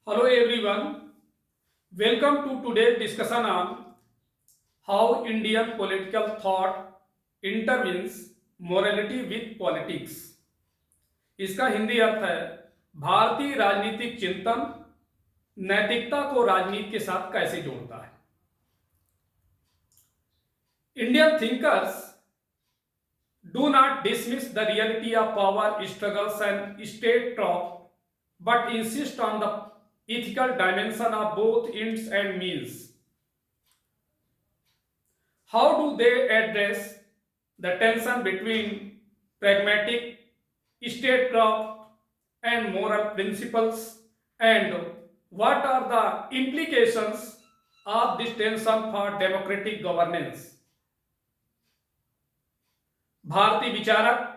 Hello everyone, welcome to today's discussion on how Indian political thought intervenes morality with politics. इसका हिंदी अर्थ है भारतीय राजनीतिक चिंतन नैतिकता को राजनीति के साथ कैसे जोड़ता है. Indian thinkers do not dismiss the reality of power struggles and statecraft but insist on the ethical dimension of both ends and means. How do they address the tension between pragmatic statecraft and moral principles, and what are the implications of this tension for democratic governance? भारतीय विचारक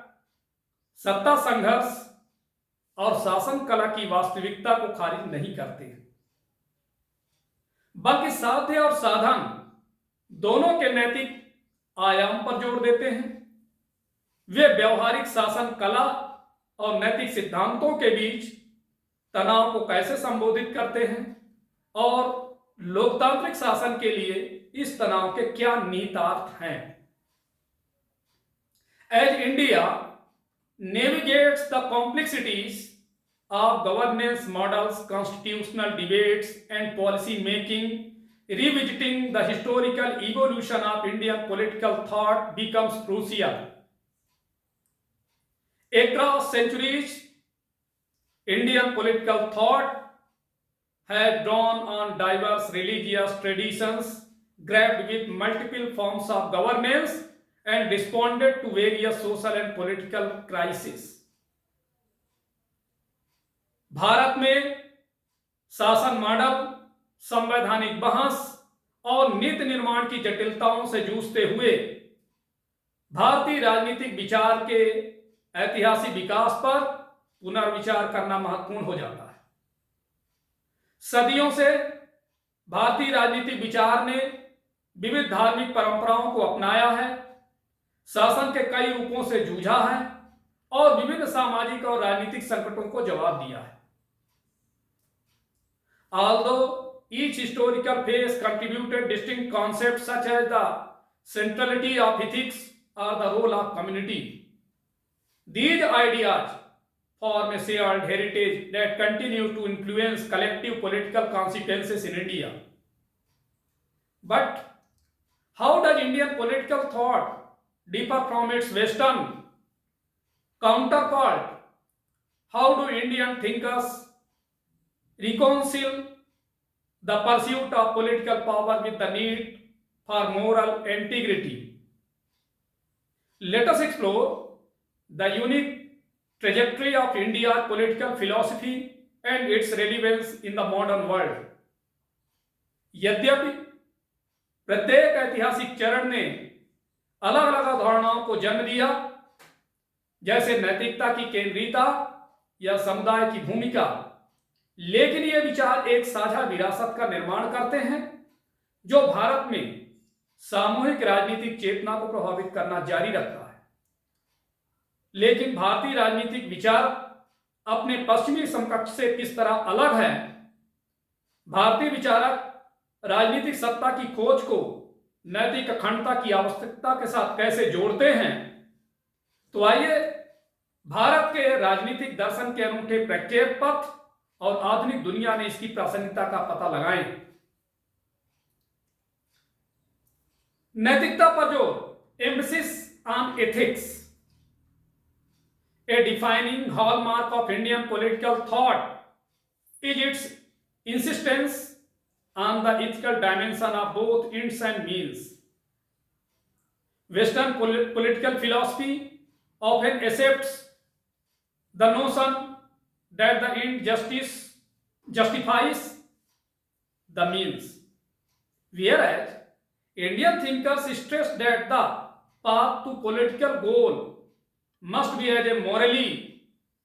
सत्ता संघर्ष और शासन कला की वास्तविकता को खारिज नहीं करते, बल्कि साध्य और साधन दोनों के नैतिक आयाम पर जोर देते हैं. वे व्यवहारिक शासन कला और नैतिक सिद्धांतों के बीच तनाव को कैसे संबोधित करते हैं और लोकतांत्रिक शासन के लिए इस तनाव के क्या निहितार्थ हैं. As India navigates the complexities of governance models, constitutional debates, and policy making, revisiting the historical evolution of Indian political thought becomes crucial. Across centuries, Indian political thought has drawn on diverse religious traditions, grappled with multiple forms of governance, and responded to various social and political crises. Bharat में शासन model, संवैधानिक बहस और नीति निर्माण की जटिलताओं से जूझते हुए भारतीय राजनीतिक विचार के ऐतिहासिक विकास पर पुनर्विचार करना महत्वपूर्ण हो जाता है. सदियों से भारतीय राजनीतिक विचार ने विविध धार्मिक परंपराओं को अपनाया है, शासन के कई रूपों से जूझा है और विभिन्न सामाजिक और राजनीतिक संकटों को जवाब दिया है. Although each historical phase contributed distinct concepts such as the centrality of ethics or the role of community, these ideas form a shared heritage that continues to influence collective political consequences in India. But how does Indian political thought differ from its Western counterpart? How do Indian thinkers reconcile the pursuit of political power with the need for moral integrity? Let us explore the unique trajectory of India's political philosophy and its relevance in the modern world. यद्यपि प्रत्येक ऐतिहासिक चरण ने अलग अलग अवधारणाओं को जन्म दिया, जैसे नैतिकता की केंद्रीयता या समुदाय की भूमिका, लेकिन ये विचार एक साझा विरासत का निर्माण करते हैं जो भारत में सामूहिक राजनीतिक चेतना को प्रभावित करना जारी रखता है. लेकिन भारतीय राजनीतिक विचार अपने पश्चिमी समकक्ष से किस तरह अलग है? भारतीय विचारक राजनीतिक सत्ता की खोज को नैतिक अखंडता की आवश्यकता के साथ कैसे जोड़ते हैं? तो आइए भारत के राजनीतिक दर्शन के अनूठे प्रक्षेप पथ और आधुनिक दुनिया में इसकी प्रासंगिकता का पता लगाएं. नैतिकता पर जोर, emphasis on ethics. A defining hallmark of Indian political thought is its insistence on the ethical dimension of both ends and means. Western political philosophy often accepts the notion that the end justifies the means, whereas Indian thinkers stress that the path to political goal must be as a morally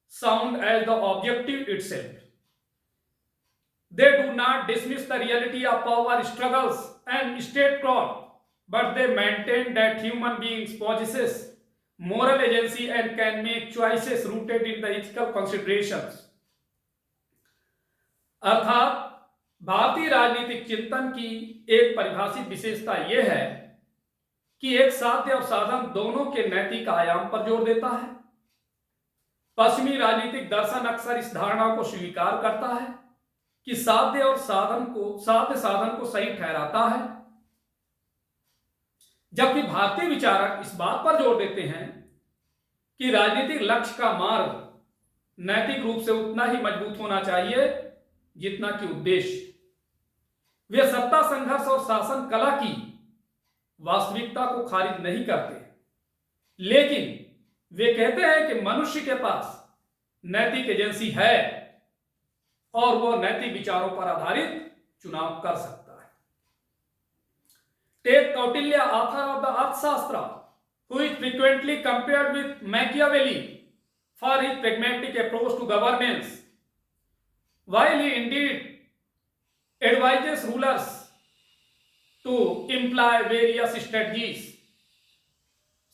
sound as the objective itself. They do not dismiss the reality of power struggles and statecraft, but they maintain that human beings possess moral agency and can make choices rooted in the ethical considerations. अर्थात भारतीय राजनीतिक चिंतन की एक परिभाषित विशेषता यह है कि एक साध्य और साधन दोनों के नैतिक आयाम पर जोर देता है। पश्चिमी राजनीतिक दर्शन अक्सर इस धारणा को स्वीकार करता है कि साध्य साधन को सही ठहराता है, जबकि भारतीय विचारक इस बात पर जोर देते हैं कि राजनीतिक लक्ष्य का मार्ग नैतिक रूप से उतना ही मजबूत होना चाहिए जितना कि उद्देश्य। वे सत्ता संघर्ष और शासन कला की वास्तविकता को खारिज नहीं करते, लेकिन वे कहते हैं कि मनुष्य के पास नैतिक एजेंसी है और वह नैतिक विचारों पर आधारित चुनाव कर सकता है। Take Kautilya, author of the Arthashastra, who is frequently compared with Machiavelli for his pragmatic approach to governance. While he indeed advises rulers to employ various strategies,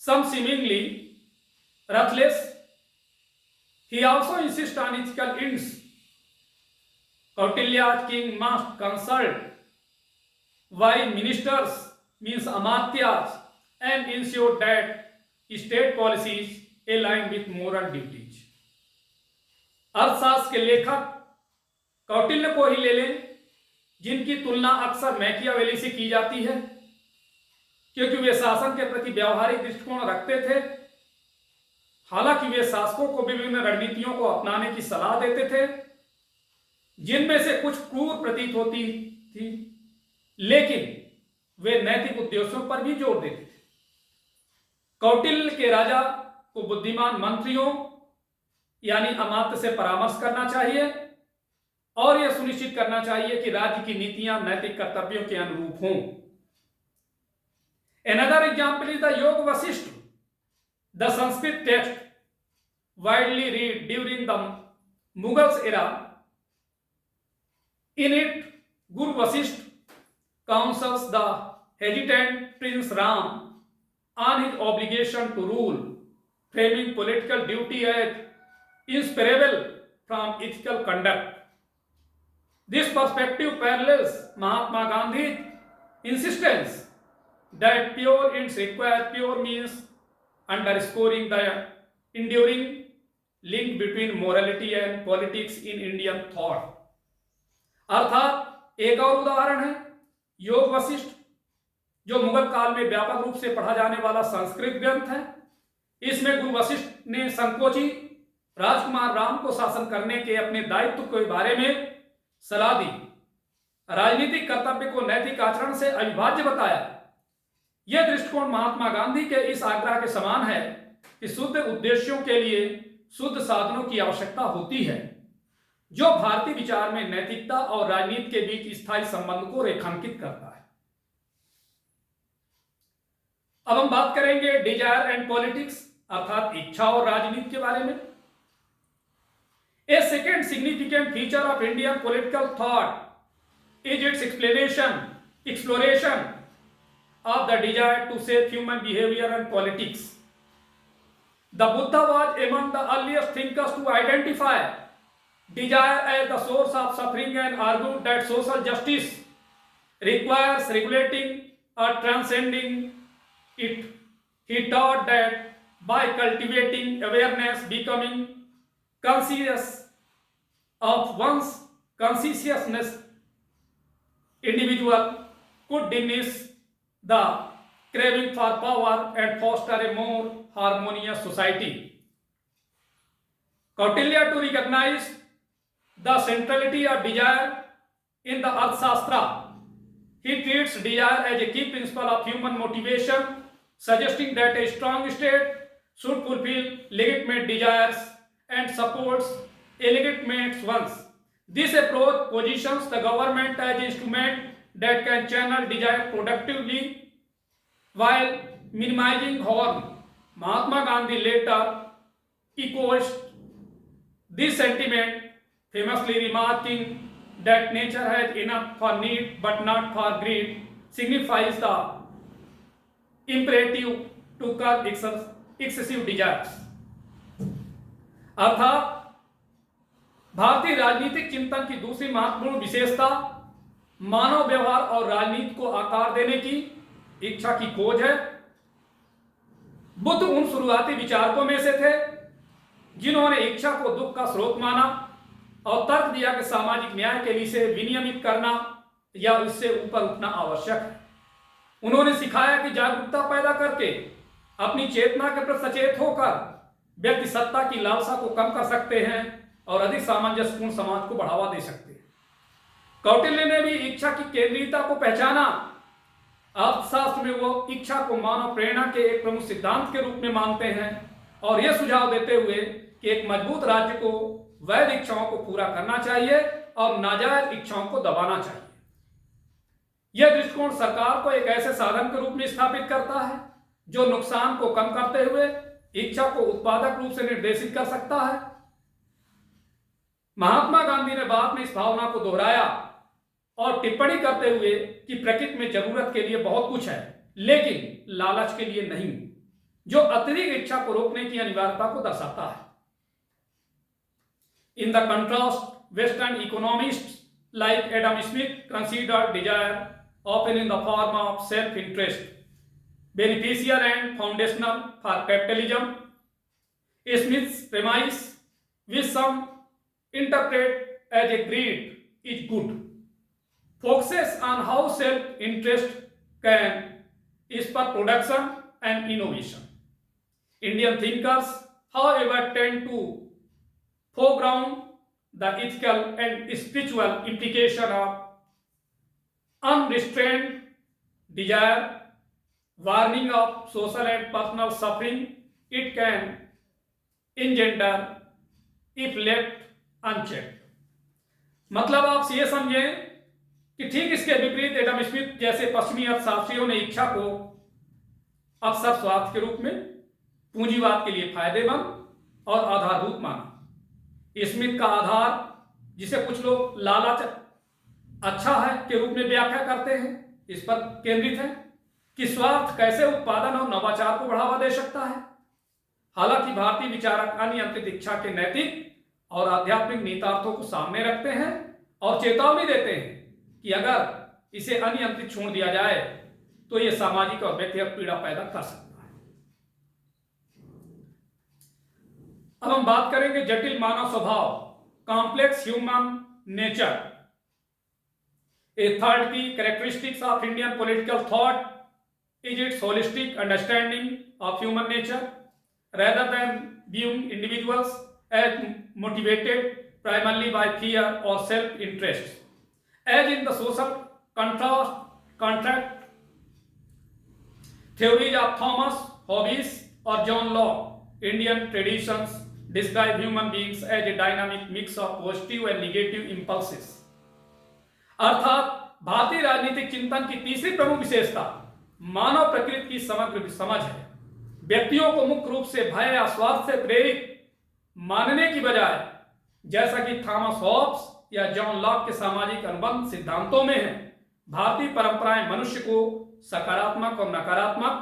some seemingly ruthless, he also insists on ethical ends. Kautilya's king must consult wise ministers, means amatyas, and ensure that state policies align with moral duties. अर्थशास्त्र के लेखक कौटिल्य को ही ले लें, जिनकी तुलना अक्सर Machiavelli से की जाती है, क्योंकि वे शासन के प्रति व्यावहारिक दृष्टिकोण रखते थे। हालांकि वे शासकों को विभिन्न रणनीतियों को अपनाने की सलाह देते थे, जिनमें से कुछ क्रूर प्रतीत होती थी, लेकिन वे नैतिक उद्देश्यों पर भी जोर देते थे। कौटिल्य के राजा को बुद्धिमान मंत्रियों यानी अमात्य से परामर्श करना चाहिए और यह सुनिश्चित करना चाहिए कि राज्य की नीतियां नैतिक कर्तव्यों के अनुरूप हों। Another example is the Yoga Vasishtha, the Sanskrit text widely read during the Mughals era. In it, Guru Vasishtha counsels the hesitant Prince Ram on his obligation to rule, framing political duty as inseparable from ethical conduct. This perspective parallels Mahatma Gandhi's insistence that pure ends require pure means, underscoring the enduring link between morality and politics in Indian thought. अर्थात एक और उदाहरण है योग वशिष्ठ, जो मुगल काल में व्यापक रूप से पढ़ा जाने वाला संस्कृत ग्रंथ है। इसमें गुरु वशिष्ठ ने संकोची राजकुमार राम को शासन करने के अपने दायित्व के बारे में सलाह दी, राजनीतिक कर्तव्य को नैतिक आचरण से अविभाज्य बताया। यह दृष्टिकोण महात्मा गांधी के इस आग्रह के समान है कि शुद्ध उद्देश्यों के लिए शुद्ध साधनों की आवश्यकता होती है, जो भारतीय विचार में नैतिकता और राजनीति के बीच स्थायी संबंध को रेखांकित करता है। अब हम बात करेंगे डिजायर एंड पॉलिटिक्स, अर्थात इच्छा और राजनीति के बारे में। A second significant feature of Indian political thought is its exploration of the desire to shape human behavior and politics. The Buddha was among the earliest thinkers to identify desire as the source of suffering and argued that social justice requires regulating or transcending it. He taught that by cultivating awareness, becoming conscious of one's consciousness, individual could diminish the craving for power and foster a more harmonious society. Kautilya, to recognize the centrality of desire in the Arthashastra, he treats desire as a key principle of human motivation, suggesting that a strong state should fulfill legitimate desires and supports illegitimate ones. This approach positions the government as an instrument that can channel desire productively while minimizing harm. Mahatma Gandhi later echoed this sentiment, famously remarking that nature has enough for need but not for greed, signifies the imperative to curb excessive desires. अर्थात भारतीय राजनीतिक चिंतन की दूसरी महत्वपूर्ण विशेषता मानव व्यवहार और राजनीति को आकार देने की इच्छा की खोज है। बुद्ध उन शुरुआती विचारकों में से थे जिन्होंने इच्छा को दुख का स्रोत माना और तर्क दिया कि सामाजिक न्याय के लिए इसे विनियमित करना या इससे ऊपर उठना आवश्यक है। उन्होंने सिखाया कि जागरूकता पैदा करके अपनी चेतना के प्रति सचेत होकर व्यक्ति सत्ता की लालसा को कम कर सकते हैं और अधिक सामंजस्यपूर्ण समाज को बढ़ावा दे सकते हैं। कौटिल्य ने भी इच्छा की केंद्रीयता को पहचाना। अर्थशास्त्र में वो इच्छा को मानव प्रेरणा के एक प्रमुख सिद्धांत के रूप में मानते हैं और यह सुझाव देते हुए कि एक मजबूत राज्य को वैध इच्छाओं को पूरा करना चाहिए और नाजायज इच्छाओं को दबाना चाहिए। यह दृष्टिकोण सरकार को एक ऐसे साधन के रूप में स्थापित करता है जो नुकसान को कम करते हुए इच्छा को उत्पादक रूप से निर्देशित कर सकता है। महात्मा गांधी ने बाद में इस भावना को दोहराया और टिप्पणी करते हुए कि प्रकृति में जरूरत के लिए बहुत कुछ है लेकिन लालच के लिए नहीं, जो अतिरिक्त इच्छा को रोकने की अनिवार्यता को दर्शाता है। In the contrast, western economists like Adam Smith considered desire often in the form of self-interest, beneficial and foundational for capitalism. Smith's premise, which some interpret as a greed is good, focuses on how self-interest can spur production and innovation. Indian thinkers, however, tend to foreground the ethical and spiritual implication of unrestrained desire, warning of social and personal suffering it can engender if left unchecked. मतलब आप ये समझें कि ठीक इसके विपरीत Adam Smith जैसे पश्चिमी अर्थशास्त्रियों ने इच्छा को अक्सर स्वार्थ के रूप में, पूंजीवाद के लिए फायदेमंद और आधारभूत माना। स्मिथ का आधार, जिसे कुछ लोग लालच अच्छा है के रूप में व्याख्या करते हैं, इस पर केंद्रित है कि स्वार्थ कैसे उत्पादन और नवाचार को बढ़ावा दे सकता है। हालांकि भारतीय विचारक अनियंत्रित इच्छा के नैतिक और आध्यात्मिक निहितार्थों को सामने रखते हैं और चेतावनी देते हैं कि अगर इसे अनियंत्रित छोड़ दिया जाए तो यह सामाजिक और व्यक्तिगत पीड़ा पैदा कर सकता है। अब हम बात करेंगे जटिल मानव स्वभाव, कॉम्प्लेक्स ह्यूमन नेचर। ए थर्ड की characteristics of Indian political thought is it's holistic understanding of human nature rather than viewing individuals as motivated primarily by fear or self-interest. As in the social contract theories of Thomas Hobbes or John Locke, Indian traditions describe human beings as a dynamic mix of positive and negative impulses. अर्थात भारतीय राजनीतिक चिंतन की तीसरी प्रमुख विशेषता मानव प्रकृति की समग्र समझ है। व्यक्तियों को मुख्य रूप से भय या स्वार्थ से प्रेरित मानने की बजाय, जैसा कि थॉमस हॉब्स या जॉन लॉक के सामाजिक अनुबंध सिद्धांतों में है, भारतीय परंपराएं मनुष्य को सकारात्मक और नकारात्मक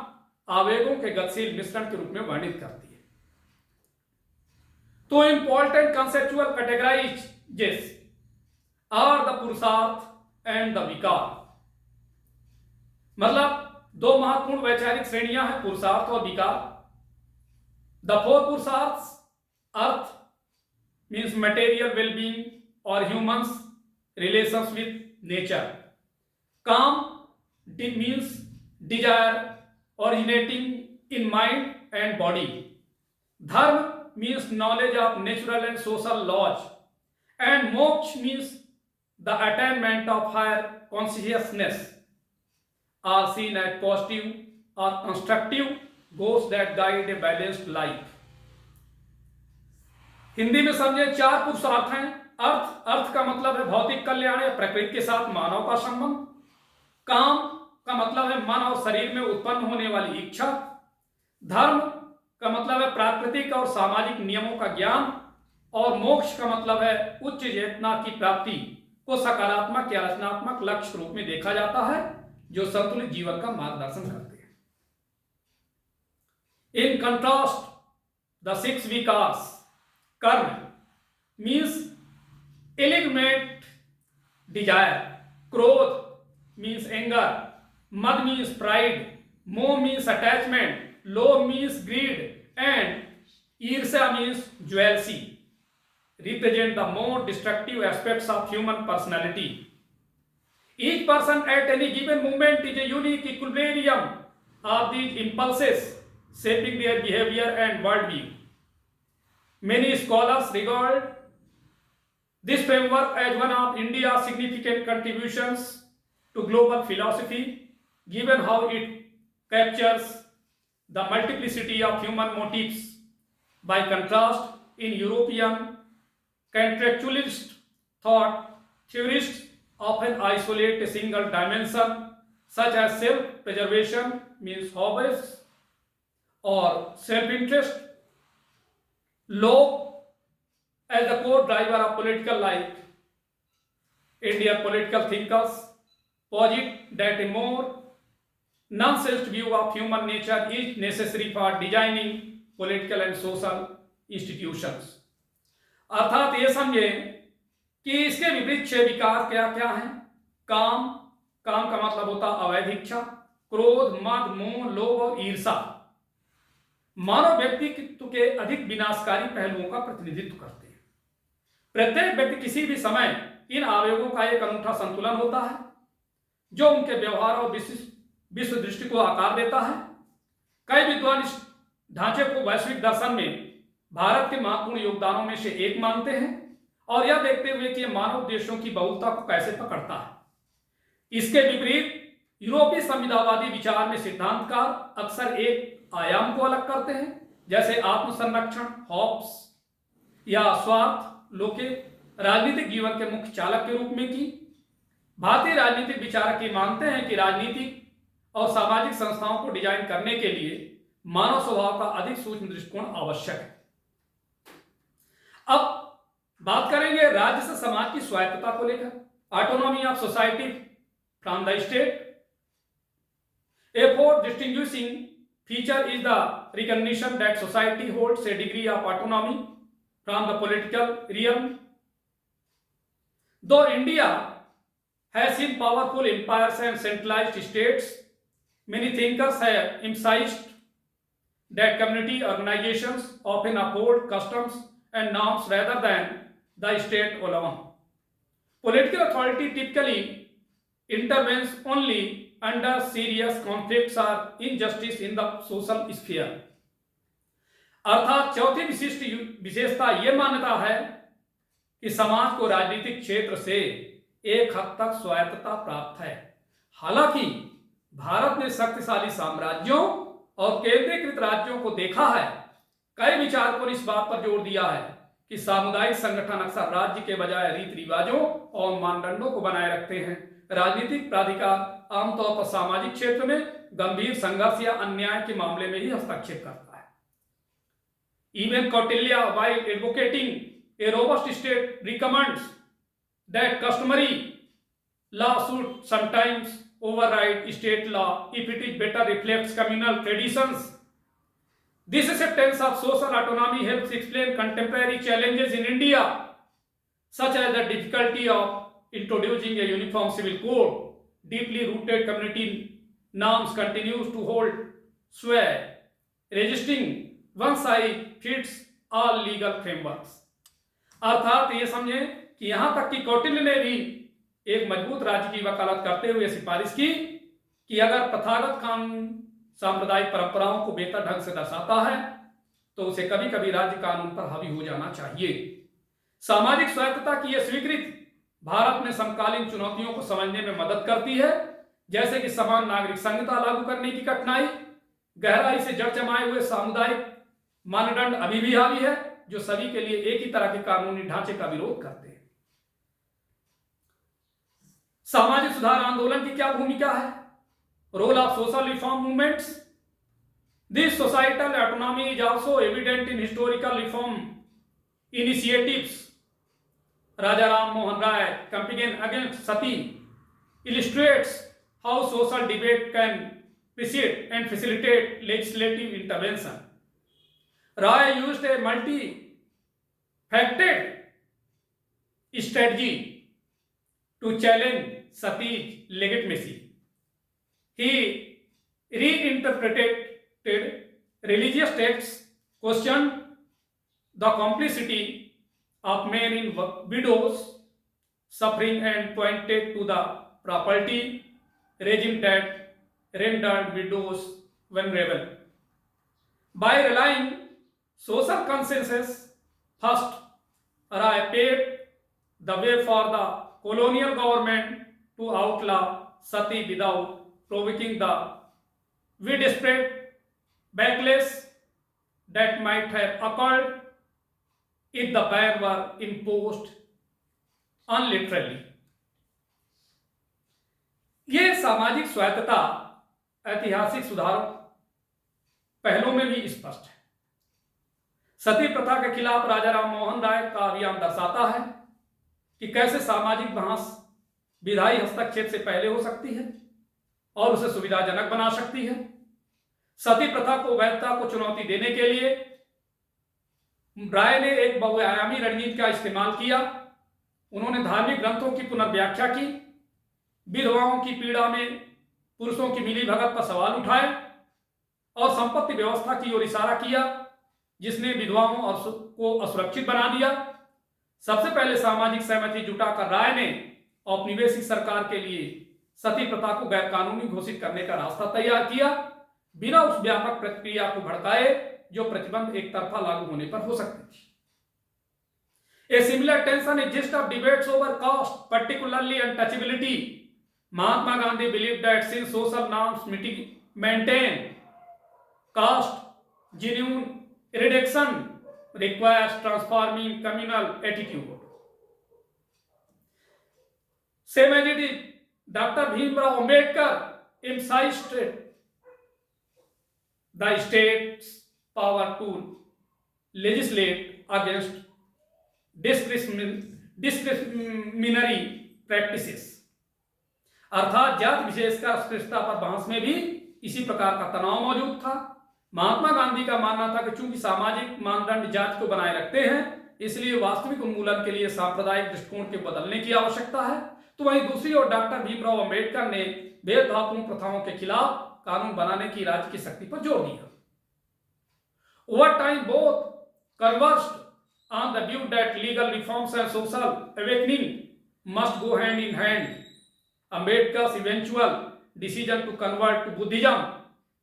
आवेगों के गतिशील मिश्रण के रूप में वर्णित करती है। तो important conceptual categories are the purushartha and the vikar. मतलब दो महत्वपूर्ण वैचारिक श्रेणियां हैं, पुरुषार्थ और विकार। The four purushartha, artha means material wellbeing और humans relations with nature. Kama means desire originating in mind and body. Dharma means knowledge of natural and social laws. And moksha means the attainment of higher consciousness are seen as positive or constructive goals that guide a balanced life. Hindi में समझे चार पुरुषार्थ हैं। अर्थ का मतलब है भौतिक कल्याण या प्रकृति के साथ मानव का संबंध। काम का मतलब है मन और शरीर में उत्पन्न होने वाली इच्छा। धर्म का मतलब है प्राकृतिक और सामाजिक नियमों का ज्ञान। और मोक्ष का मतलब है उच्च चेतना की प्राप्ति को सकारात्मक या रचनात्मक लक्ष्य रूप में देखा जाता है जो संतुलित जीवन का मार्गदर्शन करते हैं। इन कंट्रास्ट द सिक्स विकास, कर्म means Eliminate desire. Krodh means anger. Mad means pride. Moh means attachment. Lobh means greed. And Irsya means jealousy. Represent the more destructive aspects of human personality. Each person at any given moment is a unique equilibrium of these impulses, shaping their behavior and worldview. Many scholars regard this framework as one of India's significant contributions to global philosophy, given how it captures the multiplicity of human motives. By contrast, in European contractualist thought, theorists often isolate a single dimension, such as self-preservation means hobbies or self-interest. Lobh as the core driver of political life. Indian political thinkers posit that a more nuanced view of human nature is necessary for designing political and social institutions. अर्थात ये समझे कि इसके विपरीत 6 विकार क्या क्या हैं। काम, काम का मतलब होता अवैध इच्छा, क्रोध, मद, मोह, लोभ और ईर्षा मानव व्यक्तित्व के अधिक विनाशकारी पहलुओं का प्रतिनिधित्व करते हैं। प्रत्येक व्यक्ति किसी भी समय इन आवेगों का एक अनूठा संतुलन होता है जो उनके व्यवहार और विश्व दृष्टि को आकार देता है। कई विद्वान इस ढांचे को वैश्विक दर्शन में भारत के महत्वपूर्ण योगदानों में से एक मानते हैं और यह देखते हुए कि यह मानव देशों की बहुलता को कैसे पकड़ता है। इसके विपरीत यूरोपीय संविधानवादी विचार में सिद्धांतकार अक्सर एक आयाम को अलग करते हैं, जैसे आत्मसंरक्षण हॉब्स या स्वार्थ लोके राजनीतिक जीवन के मुख्य चालक के रूप में की। भारतीय राजनीतिक विचारक ये मानते हैं कि राजनीतिक और सामाजिक संस्थाओं को डिजाइन करने के लिए मानव स्वभाव का अधिक सूक्ष्म दृष्टिकोण आवश्यक है। अब बात करेंगे राज्य से समाज की स्वायत्तता को लेकर, autonomy of society from the state. A fourth distinguishing feature is the recognition that society holds a degree of autonomy from the political realm. Though India has seen powerful empires and centralized states, many thinkers have emphasized that community organizations often uphold customs and norms rather than the state alone. Political authority typically intervenes only under serious conflicts or injustice in the social sphere. अर्थात चौथी विशिष्ट विशेषता यह मान्यता है कि समाज को राजनीतिक क्षेत्र से एक हद तक स्वायत्तता प्राप्त है। हालांकि भारत ने शक्तिशाली साम्राज्यों और केंद्रीकृत राज्यों को देखा है। कई विचारकों ने इस बात पर जोर दिया है कि सामुदायिक संगठन अक्सर राज्य के बजाय रीति रिवाजों और मानदंडों को बनाए रखते हैं। राजनीतिक प्राधिकार आमतौर पर सामाजिक क्षेत्र में गंभीर संघर्ष या अन्याय के मामले में ही हस्तक्षेप करता है। Even Kautilya, while advocating a robust state, recommends that customary law should sometimes override state law if it is better reflects communal traditions. This acceptance of social autonomy helps explain contemporary challenges in India, such as the difficulty of introducing a uniform civil code. Deeply rooted community norms continues to hold sway, resisting one size fits all legal frameworks. अर्थात ये समझें कि यहां तक कि कौटिल्य ने भी एक मजबूत राज्य की वकालत करते हुए सिफारिश की कि अगर प्रथागत कानून सांप्रदायिक परंपराओं को बेहतर ढंग से दर्शाता है तो उसे कभी कभी राज्य कानून पर हावी हो जाना चाहिए। सामाजिक स्वायत्तता की यह स्वीकृति भारत में समकालीन चुनौतियों को समझने में मदद करती है, जैसे कि समान नागरिक संहिता लागू करने की कठिनाई, गहराई से जड़ जमाए हुए सामुदायिक मानदंड अभी भी हावी है जो सभी के लिए एक ही तरह के कानूनी ढांचे का विरोध करते हैं। सामाजिक सुधार आंदोलन की क्या भूमिका है? Role of social reform movements. This societal autonomy is also evident in historical reform initiatives. Raja Ram Mohan Rai campaign against sati illustrates how social debate can precede and facilitate legislative intervention. Rai used a multi-faceted strategy to challenge Sati's legitimacy. He reinterpreted religious texts, questioned the complicity of men in widows' suffering, and pointed to the property regime that rendered widows vulnerable. By relying social consensus first, Rai paved the way for the colonial government to outlaw sati without provoking the widespread backlash that might have occurred if the ban were imposed unilaterally. ये सामाजिक स्वायत्तता ऐतिहासिक सुधारों पहलों में भी स्पष्ट है। सती प्रथा के खिलाफ राजा राम मोहन राय का अभियान दर्शाता है कि कैसे सामाजिक बहस विधायी हस्तक्षेप से पहले हो सकती है और उसे सुविधाजनक बना सकती है। सती प्रथा को वैधता को चुनौती देने के लिए राय ने एक बहुआयामी रणनीति का इस्तेमाल किया। उन्होंने धार्मिक ग्रंथों की पुनर्व्याख्या की, विधवाओं की पीड़ा में पुरुषों की मिलीभगत पर सवाल उठाए और संपत्ति व्यवस्था की ओर इशारा किया जिसने विधवाओं को असुरक्षित बना दिया। सबसे पहले सामाजिक सहमति जुटाकर राय ने औपनिवेशिक सरकार के लिए सती प्रथा को गैर कानूनी घोषित करने का रास्ता तैयार किया, बिना उस व्यापक प्रक्रिया को भड़काए जो प्रतिबंध एक तरफा लागू होने पर हो सकती थी। A similar tension exists of debates over caste, particularly untouchability. Mahatma Gandhi believed that since social norms maintain caste, genuine reduction requires transforming communal attitude. Same as it is, Dr. Bhimrao Ambedkar emphasized the state's power to legislate against discriminatory practices. अर्थात जात विशेष का अस्पृश्यता पर बहस में भी इसी प्रकार का तनाव मौजूद था। महात्मा गांधी का मानना था कि चूंकि सामाजिक मानदंड जात को बनाए रखते हैं, इसलिए वास्तविक उन्मूलन के लिए सांप्रदायिक दृष्टिकोण के बदलने की आवश्यकता है। तो वहीं दूसरी ओर डॉक्टर भीमराव अंबेडकर ने भेदभावपूर्ण प्रथाओं के खिलाफ कानून बनाने की राज्य की शक्ति पर जोर दिया। Over time both converged on the view that legal reforms and social awakening must go hand in hand. Ambedkar's eventual decision to convert to Buddhism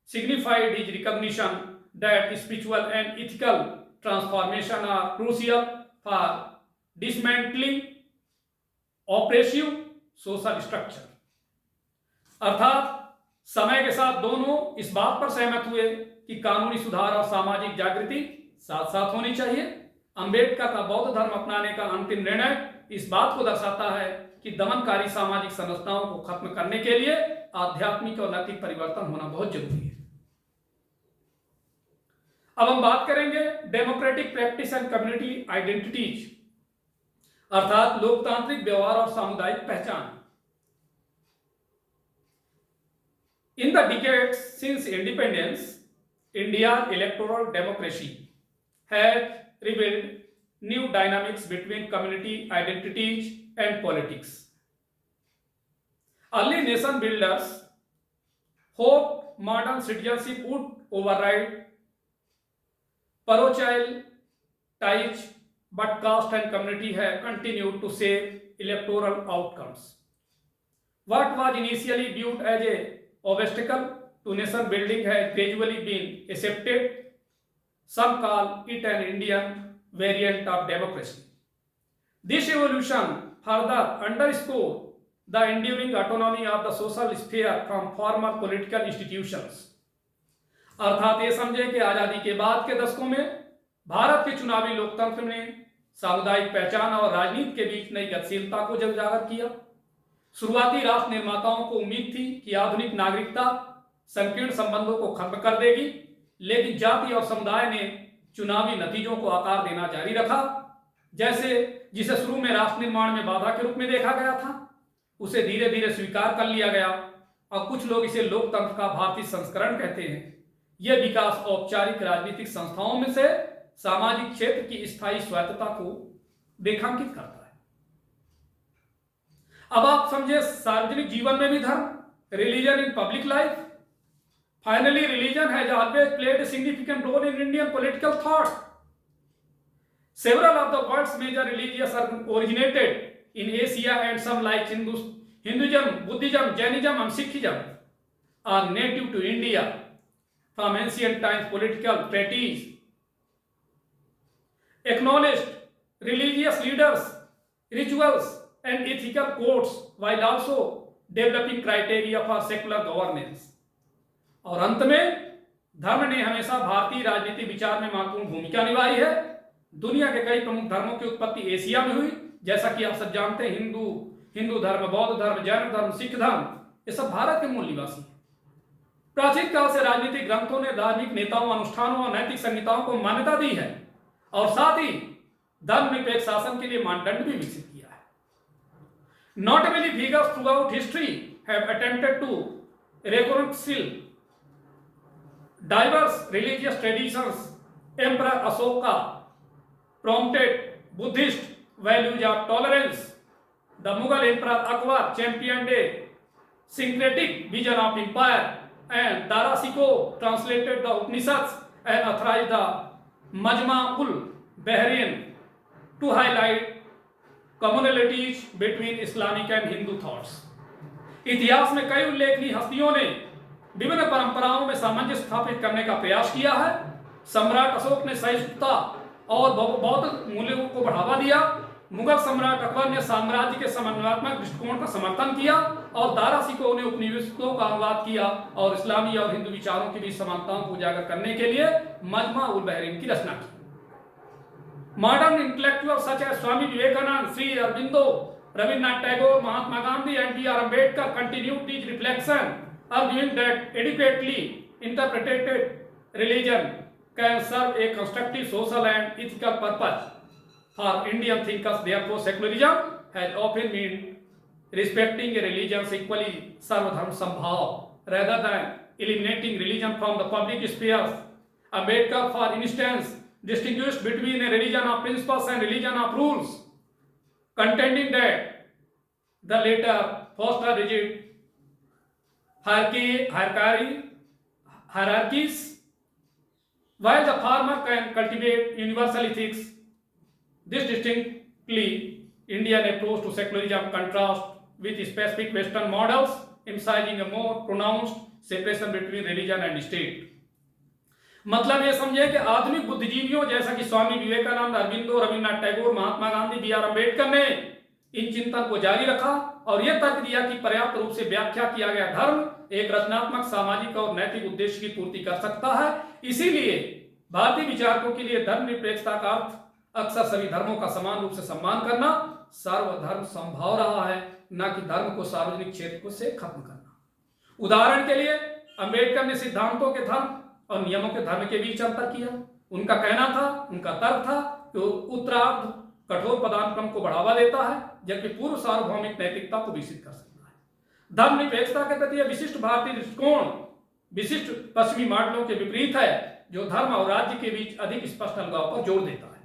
signified his recognition that spiritual and ethical transformation are crucial for dismantling oppressive social structure. अर्थात समय के साथ दोनों इस बात पर सहमत हुए कि कानूनी सुधार और सामाजिक जागृति साथ साथ होनी चाहिए। अंबेडकर का बौद्ध धर्म अपनाने का अंतिम निर्णय इस बात को दर्शाता है कि दमनकारी सामाजिक संरचनाओं को खत्म करने के लिए आध्यात्मिक और नैतिक परिवर्तन होना बहुत जरूरी है। अब हम बात करेंगे democratic practice and community identities, अर्थात लोकतांत्रिक व्यवहार और सामुदायिक पहचान। In the decades since independence, India's electoral democracy has revealed new dynamics between community identities and politics. Early nation builders hoped modern citizenship would override parochial ties, but caste and community have continued to shape electoral outcomes. What was initially viewed as a obstacle to nation building has gradually been accepted. Some call it an Indian variant of democracy. This evolution further underscores the enduring autonomy of the social sphere from former political institutions. अर्थात ये समझे कि आजादी के बाद के दशकों में भारत के चुनावी लोकतंत्र ने सामुदायिक पहचान और राजनीति के बीच नई गतिशीलता को उजागर किया। शुरुआती राष्ट्र निर्माताओं को उम्मीद थी कि आधुनिक नागरिकता संकीर्ण संबंधों को खत्म कर देगी, लेकिन जाति और समुदाय ने चुनावी नतीजों को आकार देना जारी रखा। जिसे शुरू में राष्ट्र निर्माण में बाधा के रूप में देखा गया था, उसे धीरे धीरे स्वीकार कर लिया गया और कुछ लोग इसे लोकतंत्र का भारतीय संस्करण कहते हैं। यह विकास औपचारिक राजनीतिक संस्थाओं में से सामाजिक क्षेत्र की स्थायी स्वायत्तता को रेखांकित करता है। अब आप समझे सार्वजनिक जीवन में भी धर्म, religion in public life. Finally religion has always played a significant role in Indian political thought. Several of the world's major religions are originated in Asia, and some like Hinduism, Buddhism, Jainism and Sikhism are native to India from ancient times. Political treaties acknowledged religious leaders, rituals and ethical codes while also developing criteria for secular governance. और अंत में धर्म ने हमेशा भारतीय राजनीति विचार में महत्वपूर्ण भूमिका निभाई है। दुनिया के कई प्रमुख धर्मों की उत्पत्ति एशिया में हुई, जैसा कि आप सब जानते हैं। हिंदू धर्म, बौद्ध धर्म, जैन धर्म, सिख धर्म, ये सब भारत के मूल निवासी हैं। प्राचीन काल से राजनीतिक ग्रंथों ने धार्मिक नेताओं, अनुष्ठानों और नैतिक संहिताओं को मान्यता दी है और साथ ही धर्मनिरपेक्ष शासन के लिए मानदंड भी विकसित किया है। Notably, figures throughout history have attempted to reconcile diverse religious traditions. Emperor Ashoka promoted Buddhist values of tolerance. The Mughal Emperor Akbar championed a syncretic vision of empire, and Dara Shikoh translated the Upanishads and authorized the Majma-ul-Bahrain to highlight commonalities between Islamic and Hindu thoughts. इतिहास में कई उल्लेखनीय हस्तियों ने विभिन्न परंपराओं में सामंजस्य स्थापित करने का प्रयास किया है। सम्राट अशोक ने सहिष्णुता और बौद्ध मूल्यों को बढ़ावा दिया। मुगल सम्राट अकबर ने साम्राज्य के समन्वयात्मक दृष्टिकोण का समर्थन किया और दारा शिकोह ने उपनिवेशों का अनुवाद किया और इस्लामी और हिंदू विचारों की बीच समानताओं को उजागर करने के लिए मजमा-उल-बहरीन की रचना की। Modern intellectuals such as Swami Vivekananda, Sri Aurobindo, Rabindranath Tagore, Mahatma Gandhi and B.R. Ambedkar continued these reflections, arguing that adequately interpreted religion can serve a constructive social and ethical purpose. For Indian thinkers, therefore, secularism has often meant respecting a religion's equally sarvadharma sambhav rather than eliminating religion from the public spheres. Ambedkar, for instance, distinguished between a religion of principles and religion of rules, contending that the latter foster rigid hierarchies, while the former can cultivate universal ethics. This distinctly Indian approach to secularism contrasts with specific Western models, emphasizing a more pronounced separation between religion and state. मतलब ये समझे कि आधुनिक बुद्धिजीवियों जैसा कि Swami Vivekananda, Aurobindo, Rabindranath Tagore, Mahatma Gandhi, B R. Ambedkar ने इन चिंतन को जारी रखा और यह तर्क दिया कि पर्याप्त रूप से व्याख्या किया गया धर्म एक रचनात्मक, सामाजिक और नैतिक उद्देश्य की पूर्ति कर सकता है। इसीलिए भारतीय विचारकों के लिए धर्मनिरपेक्षता का अर्थ अक्सर सभी धर्मों का समान रूप से सम्मान करना, सर्वधर्म समभाव रहा है, न कि धर्म को सार्वजनिक क्षेत्र से खत्म करना। उदाहरण के लिए अम्बेडकर ने सिद्धांतों के धर्म और नियमों के धर्म के बीच अंतर किया। उनका कहना था, उनका तर्क था कि उत्तरार्ध कठोर पदानुक्रम को बढ़ावा देता है, जबकि पूर्व सार्वभौमिक नैतिकता को विकसित कर सकता है। धर्मनिरपेक्षता के प्रति विशिष्ट भारतीय दृष्टिकोण विशिष्ट पश्चिमी मॉडलों के विपरीत है, जो धर्म और राज्य के बीच अधिक स्पष्ट अलगाव पर जोर देता है।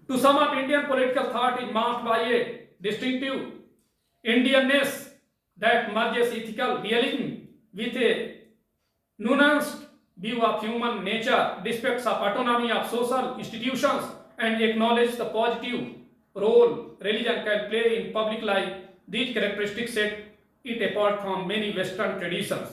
To sum up, Indian political thought is marked by a distinctive Indianness that merges ethical realism with a nuanced view of human nature, respects of autonomy of social institutions, and acknowledges the positive role religion can play in public life. These characteristics set it apart from many Western traditions.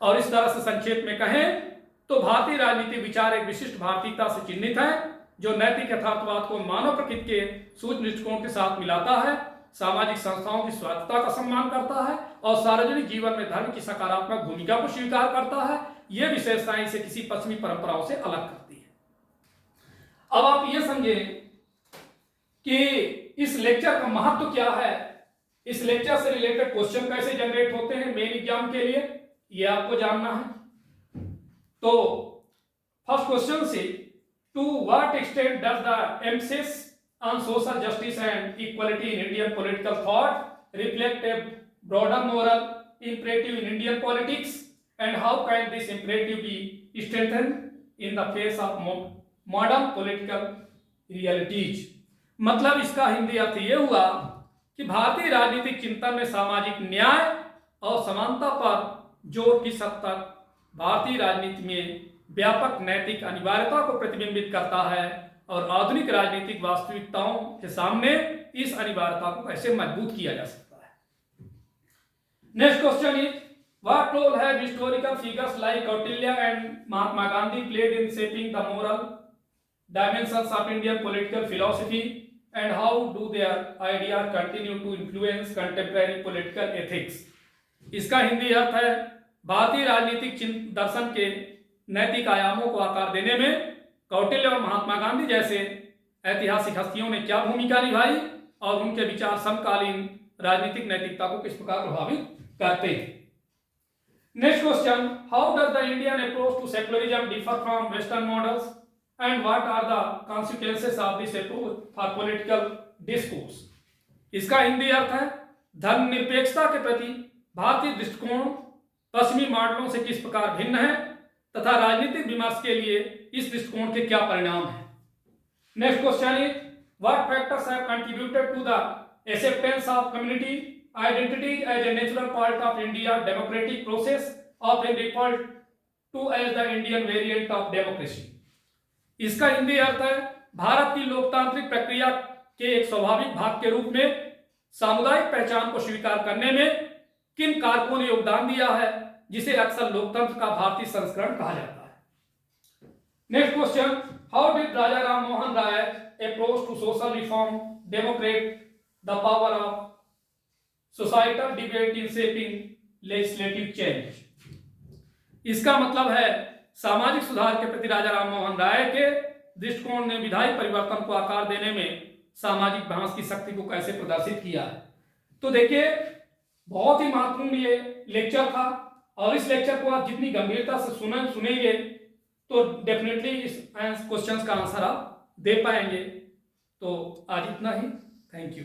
और इस तरह से संक्षेप में कहें तो भारतीय राजनीतिक विचार एक विशिष्ट भारतीयता से चिन्हित है, जो नैतिक यथार्थवाद को मानव प्रकृति के सूक्ष्म दृष्टिकोण के साथ मिलाता है, सामाजिक संस्थाओं की स्वायत्तता का सम्मान करता है और सार्वजनिक जीवन में धर्म की सकारात्मक भूमिका को स्वीकार करता है। ये विशेषताएं इसे किसी पश्चिमी परंपराओं से अलग करती है। अब आप ये समझें कि इस लेक्चर का महत्व क्या है, इस लेक्चर से रिलेटेड क्वेश्चन कैसे जनरेट होते हैं मेन एग्जाम के लिए, ये आपको जानना है। तो फर्स्ट क्वेश्चन से, to what extent does the emphasis on social justice and equality in Indian political thought reflect a broader moral imperative in Indian politics, and how can this imperative be strengthened in the face of modern political realities? मतलब इसका हिंदी अर्थ ये हुआ कि भारतीय राजनीतिक चिंतन में सामाजिक न्याय और समानता पर जोर किस हद तक भारतीय राजनीति में व्यापक नैतिक अनिवार्यता को प्रतिबिंबित करता है और आधुनिक राजनीतिक वास्तविकताओं के सामने इस अनिवार्यता को कैसे मजबूत किया जा सकता है। Next question is what role have historical figures like Kautilya and Mahatma Gandhi played in shaping the moral dimensions of Indian political philosophy and how do their ideas continue to influence contemporary political ethics. इसका हिंदी अर्थ है भारतीय राजनीतिक दर्शन के नैतिक आयामों को आकार देने में कौटिल्य और महात्मा गांधी जैसे ऐतिहासिक हस्तियों ने क्या भूमिका निभाई और उनके विचार समकालीन राजनीतिक नैतिकता को किस प्रकार प्रभावित करते हैं। Next question how does the Indian approach to secularism differ from western models and what are the consequences of this approach for political discourse. इसका हिंदी अर्थ है धर्मनिरपेक्षता के प्रति भारतीय दृष्टिकोण पश्चिमी मॉडलों से किस प्रकार भिन्न है तथा राजनीतिक विमर्श के लिए इस दृष्टिकोण के क्या परिणाम है। Next question is what factors have contributed to the acceptance of community identity as a natural part of India democratic process of a referred to as the Indian variant of democracy. इसका हिंदी अर्थ है भारत की लोकतांत्रिक प्रक्रिया के एक स्वाभाविक भाग के रूप में सामुदायिक पहचान को स्वीकार करने में किन कारकों ने योगदान दिया है जिसे अक्सर लोकतंत्र का भारतीय संस्करण कहा जाता है। Next question how did Raja Ram Mohan Roy approach to social reform democratize the power of societal debate in shaping legislative change. इसका मतलब है सामाजिक सुधार के प्रति राजा राम मोहन राय के दृष्टिकोण ने विधायी परिवर्तन को आकार देने में सामाजिक बहस की शक्ति को कैसे प्रदर्शित किया है। तो देखिए बहुत ही महत्वपूर्ण ये लेक्चर था और इस लेक्चर को आप जितनी गंभीरता से सुनेंगे तो डेफिनेटली इस क्वेश्चंस का आंसर आप दे पाएंगे। तो आज इतना ही, थैंक यू।